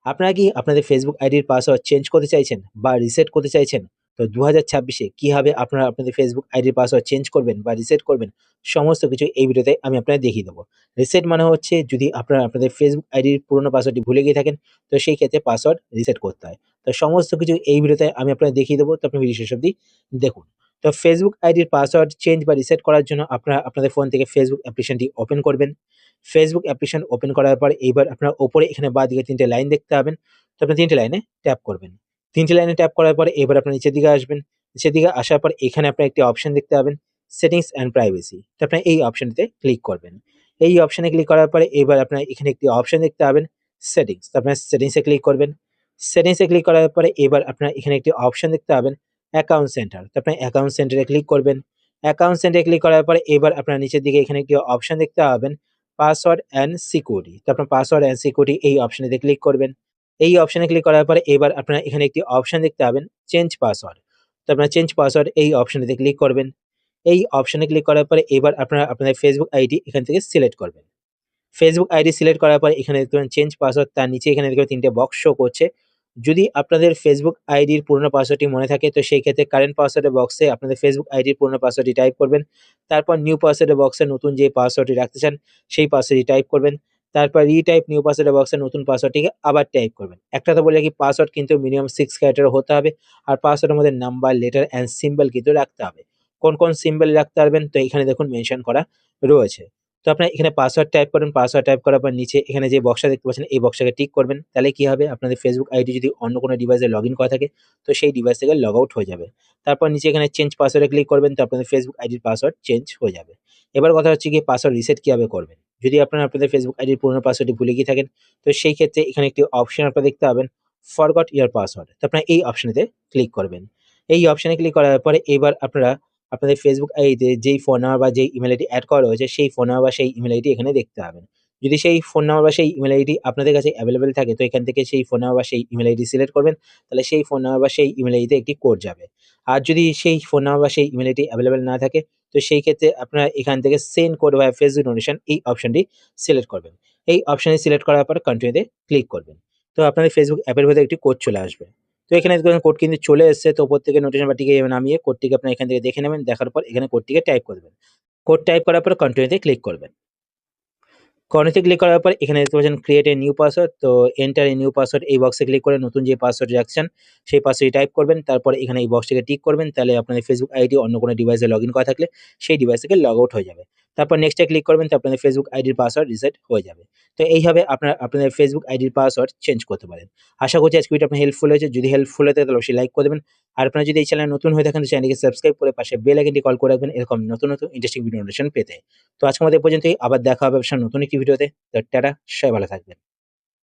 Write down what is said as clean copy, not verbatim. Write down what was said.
আপনারা কি আপনাদের ফেসবুক আইডির পাসওয়ার্ড চেঞ্জ করতে চাইছেন বা রিসেট করতে চাইছেন? তো ২০২৬ এ কিভাবে আপনারা আপনাদের ফেসবুক আইডির পাসওয়ার্ড চেঞ্জ করবেন বা রিসেট করবেন, সমস্ত কিছু এই ভিডিওতে আমি আপনাদের দেখিয়ে দেবো। রিসেট মানে হচ্ছে যদি আপনারা আপনাদের ফেসবুক আইডির পুরনো পাসওয়ার্ডটি ভুলে গিয়ে থাকেন, তো সেই ক্ষেত্রে পাসওয়ার্ড রিসেট করতে হয়। তো সমস্ত কিছু এই ভিডিওতে আমি আপনাদের দেখিয়ে দেবো। তো আপনি ভিডিও শেষ অব্দি দেখুন। তো ফেসবুক আইডির পাসওয়ার্ড চেঞ্জ বা রিসেট করার জন্য আপনারা আপনাদের ফোন থেকে ফেসবুক অ্যাপ্লিকেশনটি ওপেন করবেন। ফেসবুক অ্যাপ্লিকেশন ওপেন করার পর এইবার আপনার ওপরে এখানে বাঁদিকে ৩ টে লাইন দেখতে পাবেন। তো আপনি ৩ টে লাইনে ট্যাপ করবেন। ৩ টে লাইনে ট্যাপ করার পরে এবার আপনার নিচের দিকে আসবেন। নিচের দিকে আসার পর এখানে আপনার একটি অপশন দেখতে পাবেন সেটিংস অ্যান্ড প্রাইভেসি। তো আপনি এই অপশনটিতে ক্লিক করবেন। এই অপশনে ক্লিক করার পরে এবার আপনার এখানে একটি অপশন দেখতে পাবেন সেটিংস। তো আপনার সেটিংসে ক্লিক করবেন। সেটিংসে ক্লিক করার পরে এবার আপনার এখানে একটি অপশন দেখতে পাবেন অ্যাকাউন্ট সেন্টার। তো আপনি অ্যাকাউন্ট সেন্টারে ক্লিক করবেন। অ্যাকাউন্ট সেন্টারে ক্লিক করার পরে এবার আপনার নিচের দিকে এখানে একটি অপশন দেখতে পাবেন পাসওয়ার্ড অ্যান্ড সিকিউরিটি। তো আপনার পাসওয়ার্ড অ্যান্ড সিকিউরিটি এই অপশনেতে ক্লিক করবেন। এই অপশনে ক্লিক করার পরে এবার আপনারা এখানে একটি অপশন দেখতে পাবেন চেঞ্জ পাসওয়ার্ড। তো আপনারা চেঞ্জ পাসওয়ার্ড এই অপশনেতে ক্লিক করবেন। এই অপশনে ক্লিক করার পরে এবার আপনারা আপনাদের ফেসবুক আইডি এখান থেকে সিলেক্ট করবেন। ফেসবুক আইডি সিলেক্ট করার পর এখানে দেখতে পাবেন চেঞ্জ পাসওয়ার্ড, তার নিচে এখানে দেখবেন ৩ টে বক্স শো করছে। যদি আপনাদের ফেসবুক আইডির পুরনো পাসওয়ার্ডটি মনে থাকে তো সেই ক্ষেত্রে কারেন্ট পাসওয়ার্ডের বক্সে আপনাদের ফেসবুক আইডির পুরনো পাসওয়ার্ডটি টাইপ করবেন। তারপর নিউ পাসওয়ার্ডের বক্সে নতুন যে পাসওয়ার্ডটি রাখতে চান সেই পাসওয়ার্ডটি টাইপ করবেন। তারপর রিটাইপ নিউ পাসওয়ার্ডের বক্সে নতুন পাসওয়ার্ডটিকে আবার টাইপ করবেন। একটা কথা বলে রাখি পাসওয়ার্ড কিন্তু মিনিমাম 6 ক্যারেক্টার হতে হবে। আর পাসওয়ার্ডের মধ্যে নাম্বার, লেটার অ্যান্ড সিম্বল কিন্তু রাখতে হবে। কোন সিম্বল রাখতে পারবেন তো এখানে দেখুন মেনশন করা রয়েছে। তো আপনার এখানে পাসওয়ার্ড টাইপ করবেন। পাসওয়ার্ড টাইপ করার পর নিচে এখানে যে বক্সটা দেখতে পাচ্ছেন এই বক্সটাকে টিক করবেন। তাহলে কি হবে আপনাদের ফেসবুক আইডি যদি অন্য কোনো ডিভাইসে লগইন করা থাকে তো সেই ডিভাইস থেকে লগ আউট হয়ে যাবে। তারপর নিচে এখানে চেঞ্জ পাসওয়ার্ডে ক্লিক করবেন তো আপনাদের ফেসবুক আইডির পাসওয়ার্ড চেঞ্জ হয়ে যাবে। এবার কথা হচ্ছে গিয়ে পাসওয়ার্ড রিসেট কিভাবে করবেন? যদি আপনারা আপনাদের ফেসবুক আইডির পুরনো পাসওয়ার্ডটি ভুলে গিয়ে থাকেন তো সেই ক্ষেত্রে এখানে একটি অপশন আপনারা দেখতে পাবেন ফরগট ইওর পাসওয়ার্ড। তো আপনারা এই অপশনেতে ক্লিক করবেন। এই অপশনে ক্লিক করার পরে এবার আপনারা আপনাদের ফেসবুক আইডিতে যেই ফোন নাম্বার বা যেই ইমেল আইডি এড করা রয়েছে সেই ফোন নাম্বার বা সেই ইমেল আইডি এখানে দেখতে পাবেন। যদি সেই ফোন নাম্বার বা সেই ইমেল আইডি আপনাদের কাছে অ্যাভেলেবল থাকে তো এখান থেকে সেই ফোন নাম্বার বা সেই ইমেল আইডি সিলেক্ট করবেন। তাহলে সেই ফোন নাম্বার বা সেই ইমেল আইডিতে একটি কোড যাবে। আর যদি সেই ফোন নাম্বার বা সেই ইমেল আইডি অ্যাভেলেবল না থাকে তো সেই ক্ষেত্রে আপনারা এখান থেকে সেন্ড কোড বা ফেসবুক নোটিফিকেশন এই অপশনটি সিলেক্ট করবেন। এই অপশনে সিলেক্ট করার পর কন্টিনিউতে ক্লিক করবেন। তো আপনাদের ফেসবুক অ্যাপের ভেতরে একটি কোড চলে আসবে। তো এখানে দেখবেন কোড কিন্তু চলে এসেছে। তো উপর থেকে নোটিফিকেশন বারটিকে নামিয়ে কোডটিকে আপনারা এখান থেকে দেখে নেবেন। দেখার পর এখানে কোডটিকে টাইপ করে দেবেন। কোড টাইপ করার পর কন্টিনিউ তে ক্লিক করবেন। কর্নারে ক্লিক করার পর এখানে দেখতে পাচ্ছেন ক্রিয়েট এ নিউ পাসওয়ার্ড। তো এন্টার এ নিউ পাসওয়ার্ড এই বক্সে ক্লিক করে নতুন যে পাসওয়ার্ড রাখছেন সেই পাসওয়ার্ডটি টাইপ করবেন। তারপর এখানে এই বক্সটিকে টিক করবেন। তাহলে আপনাদের ফেসবুক আইডি অন্য কোনো ডিভাইসে লগইন করা থাকলে সেই ডিভাইস থেকে লগ আউট হয়ে যাবে। তারপর নেক্সট এ ক্লিক করবেন তো আপনাদের ফেসবুক আইডির পাসওয়ার্ড রিসেট হয়ে যাবে। তো এইভাবে আপনারা আপনাদের ফেসবুক আইডির পাসওয়ার্ড চেঞ্জ করতে পারেন। আশা করছি আজকে ভিডিওটা আপনার হেল্পফুল হয়েছে। যদি হেল্পফুল হয়ে থাকে তাহলে অবশ্যই লাইক করে দেবেন। আর আপনারা যদি এই চ্যানেলে নতুন হয়ে থাকেন তো চ্যানেলটিকে সাবস্ক্রাইব করে পাশে বেল আইকনটি কল করে রাখবেন এরকম নতুন ইন্টারেস্টিং ভিডিও নোটিফিকেশন পেতে। তো আজকের মতো এই পর্যন্তই। আবার দেখা হবে আপনার নতুন একটি ভিডিওতে। তো টাটা, সবাই ভালো থাকবেন।